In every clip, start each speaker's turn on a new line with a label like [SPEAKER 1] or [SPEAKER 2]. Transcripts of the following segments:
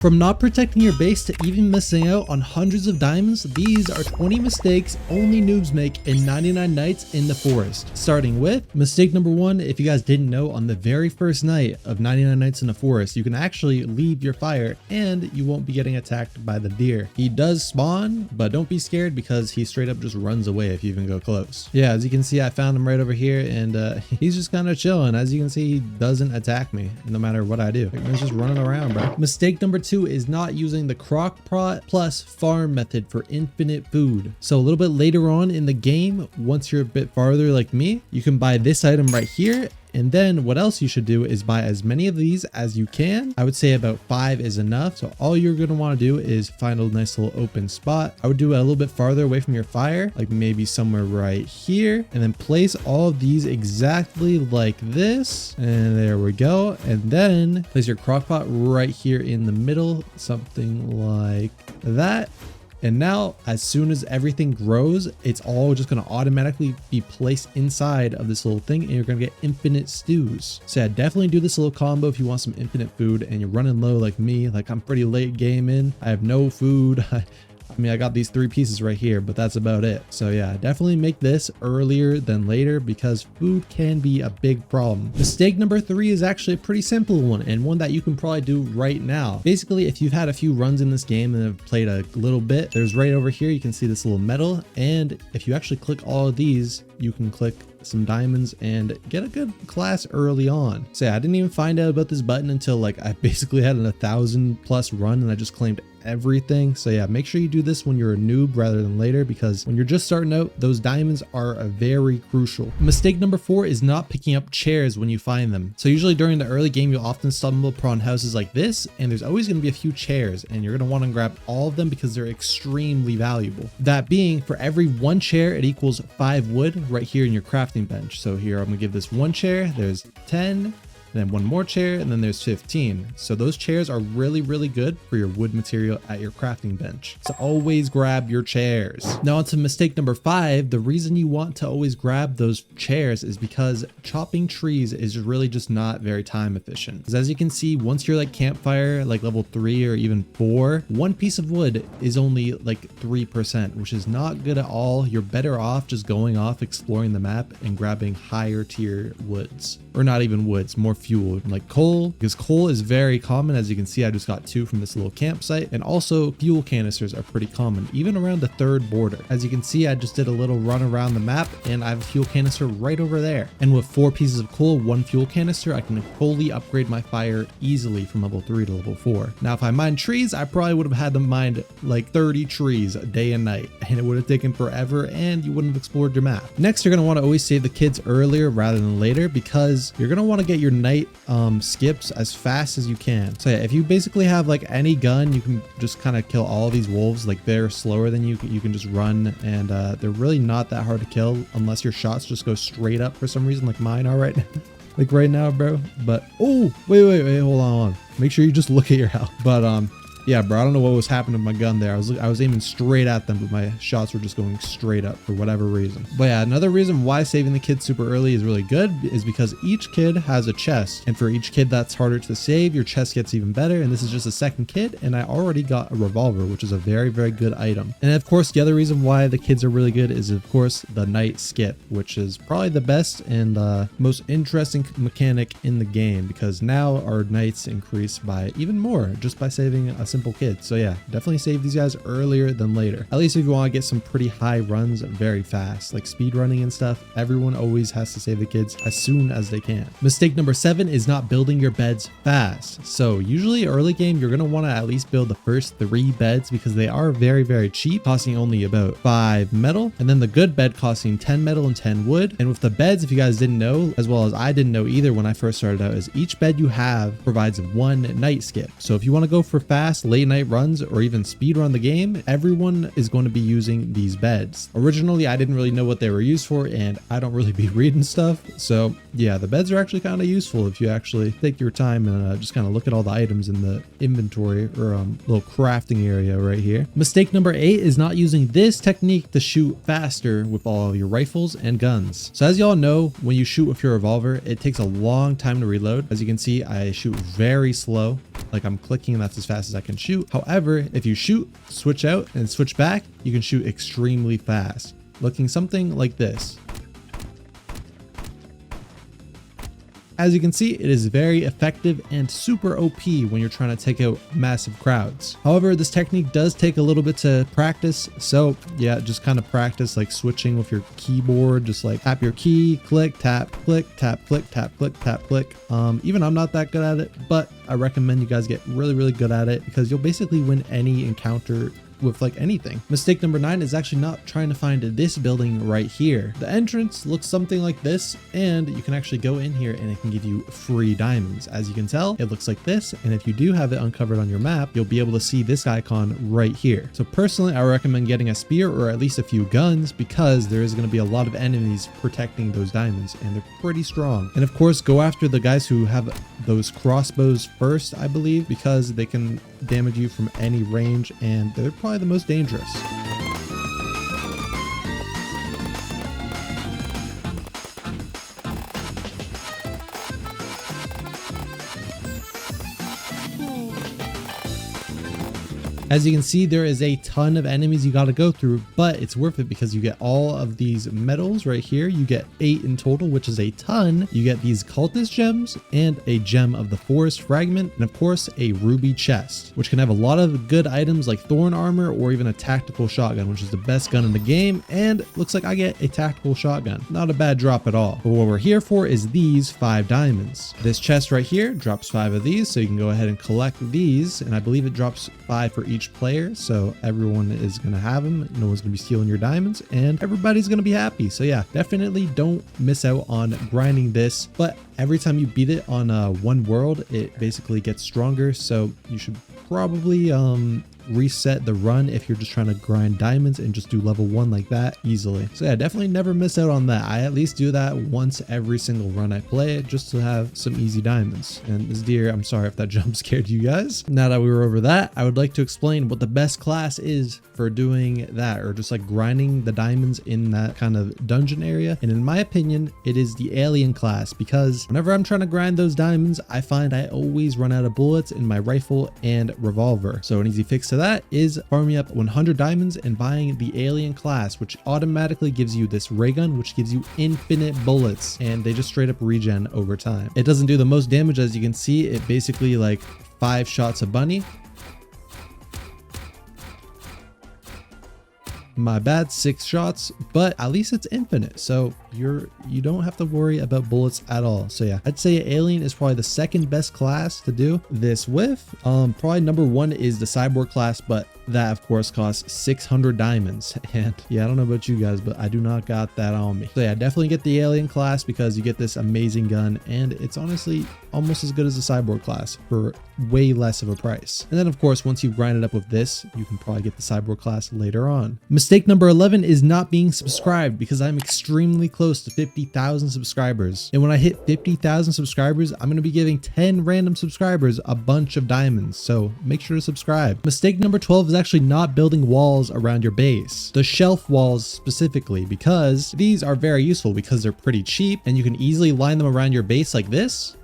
[SPEAKER 1] From not protecting your base to even missing out on hundreds of diamonds, these are 20 mistakes only noobs make in 99 nights in the forest. Starting with mistake number 1, if you guys didn't know, on the very first night of 99 nights in the forest, you can actually leave your fire and you won't be getting attacked by the deer. He does spawn, but don't be scared because he straight up just runs away if you even go close. Yeah, as you can see, I found him right over here and he's just kind of chilling. As you can see, he doesn't attack me no matter what I do. He's just running around, bro. Mistake number 2 is not using the crock pot plus farm method for infinite food. So a little bit later on in the game, once you're a bit farther like me, you can buy this item right here. And then what else you should do is buy as many of these as you can. I would say about 5 is enough. So all you're going to want to do is find a nice little open spot. I would do it a little bit farther away from your fire, like maybe somewhere right here, and then place all of these exactly like this. And there we go. And then place your crock pot right here in the middle, something like that. And now, as soon as everything grows, it's all just going to automatically be placed inside of this little thing and you're going to get infinite stews. So yeah, definitely do this little combo if you want some infinite food and you're running low like me. Like I'm pretty late game in. I have no food. I mean, I got these 3 pieces right here, but that's about it. So yeah, definitely make this earlier than later because food can be a big problem. Mistake number 3 is actually a pretty simple one and one that you can probably do right now. Basically, if you've had a few runs in this game and have played a little bit, there's right over here, you can see this little medal. And if you actually click all of these, you can click some diamonds and get a good class early on. So yeah, I didn't even find out about this button until like I basically had an 1,000+ run and I just claimed everything. So yeah, make sure you do this when you're a noob rather than later because when you're just starting out, those diamonds are very crucial. Mistake number 4 is not picking up chairs when you find them. So usually during the early game, you'll often stumble upon houses like this and there's always going to be a few chairs and you're going to want to grab all of them because they're extremely valuable. That being, for every 1 chair, it equals 5 wood right here in your crafting bench. So here I'm gonna give this 1 chair, there's 10, and then 1 more chair, and then there's 15. So those chairs are really good for your wood material at your crafting bench. So always grab your chairs. Now onto mistake number 5. The reason you want to always grab those chairs is because chopping trees is really just not very time efficient. Because as you can see, once you're like campfire, like level 3 or even 4, 1 piece of wood is only like 3%, which is not good at all. You're better off just going off, exploring the map and grabbing higher tier woods. Or not even woods, more fuel, like coal, because coal is very common. As you can see, I just got 2 from this little campsite, and also fuel canisters are pretty common, even around the 3rd border. As you can see, I just did a little run around the map and I have a fuel canister right over there. And with 4 pieces of coal, 1 fuel canister, I can fully upgrade my fire easily from level 3 to level 4. Now, if I mined trees, I probably would have had to mine like 30 trees day and night, and it would have taken forever and you wouldn't have explored your map. Next, you're going to want to always save the kids earlier rather than later because you're going to want to get your night skips as fast as you can. So yeah, if you basically have like any gun, you can just kind of kill all these wolves. Like they're slower than you can just run and they're really not that hard to kill unless your shots just go straight up for some reason, like mine are right now. Like right now, bro. But oh, wait, hold on. Make sure you just look at your health. But yeah, bro, I don't know what was happening with my gun there. I was aiming straight at them, but my shots were just going straight up for whatever reason. But yeah, another reason why saving the kids super early is really good is because each kid has a chest. And for each kid that's harder to save, your chest gets even better. And this is just a 2nd kid. And I already got a revolver, which is a very good item. And of course, the other reason why the kids are really good is, of course, the night skip, which is probably the best and most interesting mechanic in the game because now our nights increase by even more just by saving a simple kid. So yeah, definitely save these guys earlier than later. At least if you want to get some pretty high runs very fast, like speed running and stuff, everyone always has to save the kids as soon as they can. Mistake number 7 is not building your beds fast. So usually early game, you're going to want to at least build the first 3 beds because they are very cheap, costing only about 5 metal. And then the good bed costing 10 metal and 10 wood. And with the beds, if you guys didn't know, as well as I didn't know either when I first started out, is each bed you have provides 1 night skip. So if you want to go for fast late night runs or even speed run the game, everyone is going to be using these beds. Originally, I didn't really know what they were used for and I don't really be reading stuff. So yeah, the beds are actually kind of useful if you actually take your time and just kind of look at all the items in the inventory or little crafting area right here. Mistake number 8 is not using this technique to shoot faster with all of your rifles and guns. So as y'all know, when you shoot with your revolver, it takes a long time to reload. As you can see, I shoot very slow. like I'm clicking and that's as fast as I can shoot. However, if you shoot, switch out and switch back, you can shoot extremely fast, looking something like this. As you can see, it is very effective and super OP when you're trying to take out massive crowds. However, this technique does take a little bit to practice. So yeah, just kind of practice like switching with your keyboard, just like tap your key, click, tap, click, tap, click, tap, click, tap, click. Even I'm not that good at it, but I recommend you guys get really, really good at it because you'll basically win any encounter with like anything. Mistake number 9 is actually not trying to find this building right here. The entrance looks something like this, and you can actually go in here and it can give you free diamonds. As you can tell, it looks like this, and if you do have it uncovered on your map, you'll be able to see this icon right here. So personally, I recommend getting a spear or at least a few guns because there is going to be a lot of enemies protecting those diamonds, and they're pretty strong. And of course, go after the guys who have those crossbows first, I believe, because they can damage you from any range, and they're probably the most dangerous. As you can see, there is a ton of enemies you got to go through, but it's worth it because you get all of these medals right here. You get 8 in total, which is a ton. You get these cultist gems and a gem of the forest fragment, and of course a ruby chest, which can have a lot of good items like thorn armor or even a tactical shotgun, which is the best gun in the game. And looks like I get a tactical shotgun. Not a bad drop at all. But what we're here for is these 5 diamonds. This chest right here drops 5 of these, so you can go ahead and collect these, and I believe it drops 5 for each player, so everyone is going to have them. No one's going to be stealing your diamonds, and everybody's going to be happy. So yeah, definitely don't miss out on grinding this, but every time you beat it on one world, it basically gets stronger, so you should probably reset the run if you're just trying to grind diamonds and just do level 1 like that easily. So yeah, definitely never miss out on that. I at least do that once every single run I play it just to have some easy diamonds. And this deer, I'm sorry if that jump scared you guys. Now that we were over that, I would like to explain what the best class is for doing that, or just like grinding the diamonds in that kind of dungeon area. And in my opinion, it is the alien class, because whenever I'm trying to grind those diamonds, I find I always run out of bullets in my rifle and revolver. So an easy fix to that is farming up 100 diamonds and buying the alien class, which automatically gives you this ray gun, which gives you infinite bullets, and they just straight up regen over time. It doesn't do the most damage, as you can see. It basically like 5 shots a bunny. My bad, 6 shots, but at least it's infinite, so you don't have to worry about bullets at all. So yeah, I'd say alien is probably the second best class to do this with. Probably number 1 is the cyborg class, but that of course costs 600 diamonds, and yeah, I don't know about you guys, but I do not got that on me. So yeah, definitely get the alien class because you get this amazing gun, and it's honestly almost as good as the cyborg class for way less of a price. And then of course, once you've grinded up with this, you can probably get the cyborg class later on. Mistake number 11 is not being subscribed, because I'm extremely close to 50,000 subscribers. And when I hit 50,000 subscribers, I'm going to be giving 10 random subscribers a bunch of diamonds. So make sure to subscribe. Mistake number 12 is actually not building walls around your base. The shelf walls specifically, because these are very useful because they're pretty cheap and you can easily line them around your base like this.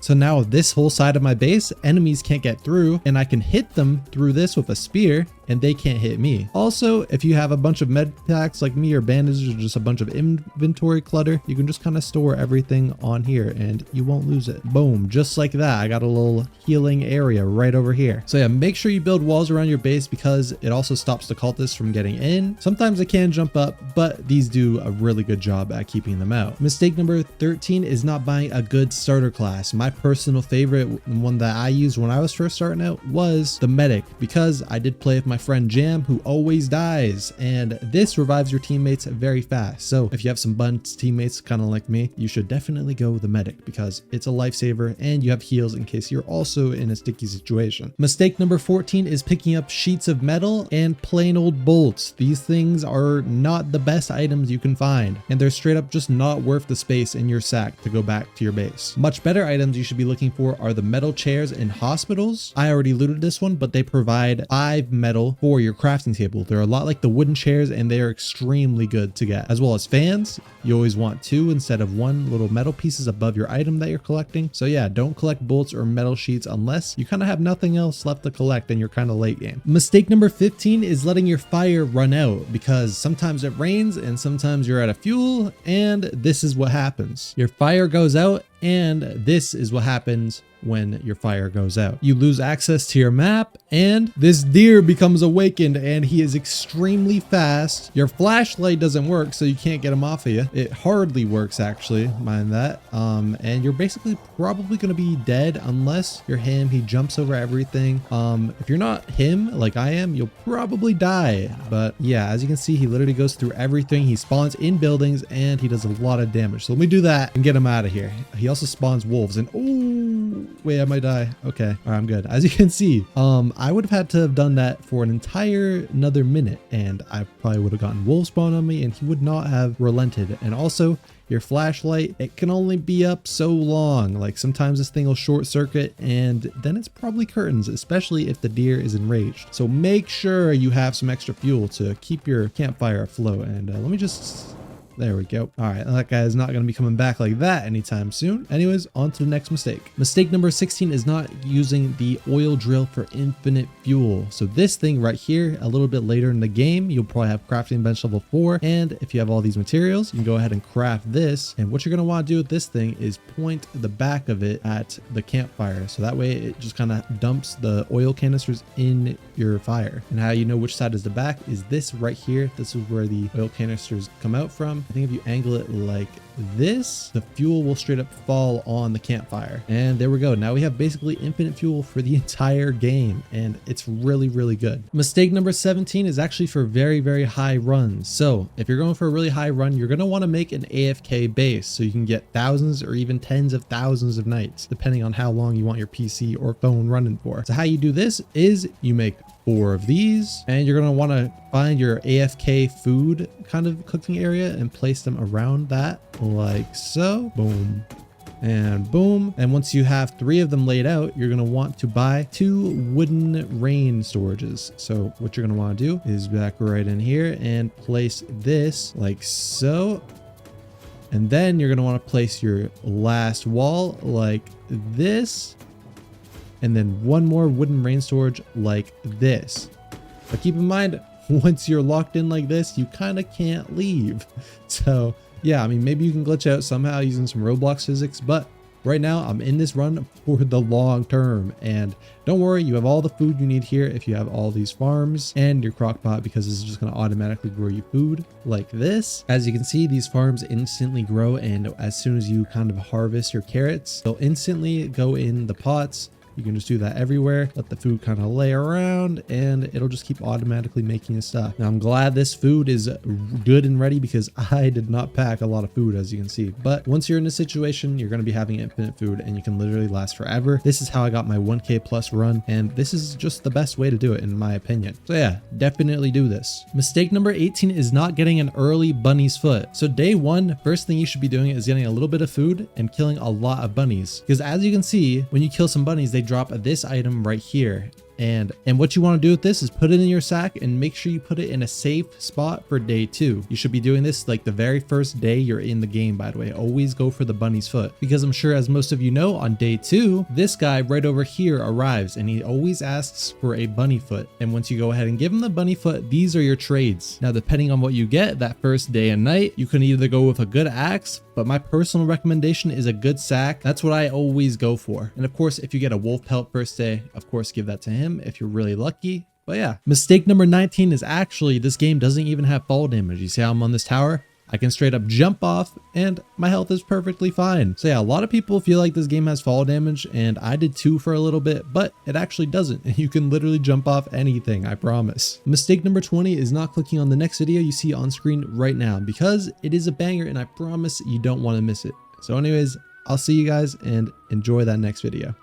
[SPEAKER 1] So now this whole side of my base, enemies can't get through, and I can hit them through this with a spear and they can't hit me. Also, if you have a bunch of med packs like me or bandages or just a bunch of inventory clutter, you can just kind of store everything on here and you won't lose it. Boom, just like that. I got a little healing area right over here. So yeah, make sure you build walls around your base because it also stops the cultists from getting in. Sometimes they can jump up, but these do a really good job at keeping them out. Mistake number 13 is not buying a good starter class. My personal favorite, one that I used when I was first starting out, was the medic, because I did play with my friend Jam, who always dies, and this revives your teammates very fast. So if you have some bunch teammates kind of like me, you should definitely go with the medic because it's a lifesaver and you have heals in case you're also in a sticky situation. Mistake number 14 is picking up sheets of metal and plain old bolts. These things are not the best items you can find, and they're straight up just not worth the space in your sack to go back to your base. Much better items you you should be looking for are the metal chairs in hospitals. I already looted this one, but they provide 5 metal for your crafting table. They're a lot like the wooden chairs and they are extremely good to get. As well as fans, you always want 2 instead of 1 little metal pieces above your item that you're collecting. So yeah, don't collect bolts or metal sheets unless you kind of have nothing else left to collect and you're kind of late game. Mistake number 15 is letting your fire run out, because sometimes it rains and sometimes you're out of fuel, and this is what happens. Your fire goes out, and this is what happens when your fire goes out. You lose access to your map, and this deer becomes awakened, and he is extremely fast. Your flashlight doesn't work, so you can't get him off of you. It hardly works, actually, mind that. And you're basically probably going to be dead unless you're him. He jumps over everything. If you're not him, like I am, you'll probably die. But yeah, as you can see, he literally goes through everything. He spawns in buildings, and he does a lot of damage. So let me do that and get him out of here. He also spawns wolves, and oh, wait, I might die. Okay, all right, I'm good. As you can see, I would have had to have done that for another minute, and I probably would have gotten wolf spawn on me, and he would not have relented. And also, your flashlight, it can only be up so long. Like sometimes this thing will short circuit, and then it's probably curtains, especially if the deer is enraged. So make sure you have some extra fuel to keep your campfire afloat. And let me just... There we go. All right, that guy is not going to be coming back like that anytime soon. Anyways, on to the next mistake. Mistake number 16 is not using the oil drill for infinite fuel. So this thing right here, a little bit later in the game, you'll probably have crafting bench level 4. And if you have all these materials, you can go ahead and craft this. And what you're going to want to do with this thing is point the back of it at the campfire. So that way it just kind of dumps the oil canisters in your fire. And how you know which side is the back is this right here. This is where the oil canisters come out from. I think if you angle it like this, the fuel will straight up fall on the campfire. And there we go. Now we have basically infinite fuel for the entire game, and it's really, really good. Mistake number 17 is actually for very, very high runs. So if you're going for a really high run, you're going to want to make an AFK base so you can get thousands or even tens of thousands of nights, depending on how long you want your PC or phone running for. So how you do this is you make 4 of these, and you're going to want to find your AFK food kind of cooking area and place them around that like so. Boom and boom. And once you have 3 of them laid out, you're going to want to buy 2 wooden rain storages. So what you're going to want to do is back right in here and place this like so. And then you're going to want to place your last wall like this. And then 1 more wooden rain storage like this. But keep in mind, once you're locked in like this, you kind of can't leave. So yeah, I mean, maybe you can glitch out somehow using some Roblox physics, but right now I'm in this run for the long term. And don't worry, you have all the food you need here if you have all these farms and your crock pot, because this is just going to automatically grow you food like this. As you can see, these farms instantly grow, and as soon as you kind of harvest your carrots, they'll instantly go in the pots. You can just do that everywhere, let the food kind of lay around, and it'll just keep automatically making you stuff. Now I'm glad this food is good and ready, because I did not pack a lot of food, as you can see. But once you're in this situation, you're going to be having infinite food, and you can literally last forever. This is how I got my 1K plus run, and this is just the best way to do it in my opinion. So yeah, definitely do this. Mistake number 18 is not getting an early bunny's foot. So day 1, first thing you should be doing is getting a little bit of food and killing a lot of bunnies, because as you can see, when you kill some bunnies, they drop this item right here. And what you want to do with this is put it in your sack and make sure you put it in a safe spot for day 2. You should be doing this like the very first day you're in the game, by the way. Always go for the bunny's foot, because I'm sure, as most of you know, on day 2, this guy right over here arrives and he always asks for a bunny foot. And once you go ahead and give him the bunny foot, these are your trades. Now, depending on what you get that first day and night, you can either go with a good axe, but my personal recommendation is a good sack. That's what I always go for. And of course, if you get a wolf pelt first day, of course, give that to him if you're really lucky. But yeah, mistake number 19 is actually, this game doesn't even have fall damage. You see how I'm on this tower? I can straight up jump off and my health is perfectly fine. So yeah, a lot of people feel like this game has fall damage, and I did too for a little bit, but it actually doesn't. You can literally jump off anything, I promise. Mistake number 20 is not clicking on the next video you see on screen right now, because it is a banger and I promise you don't want to miss it. So anyways, I'll see you guys and enjoy that next video.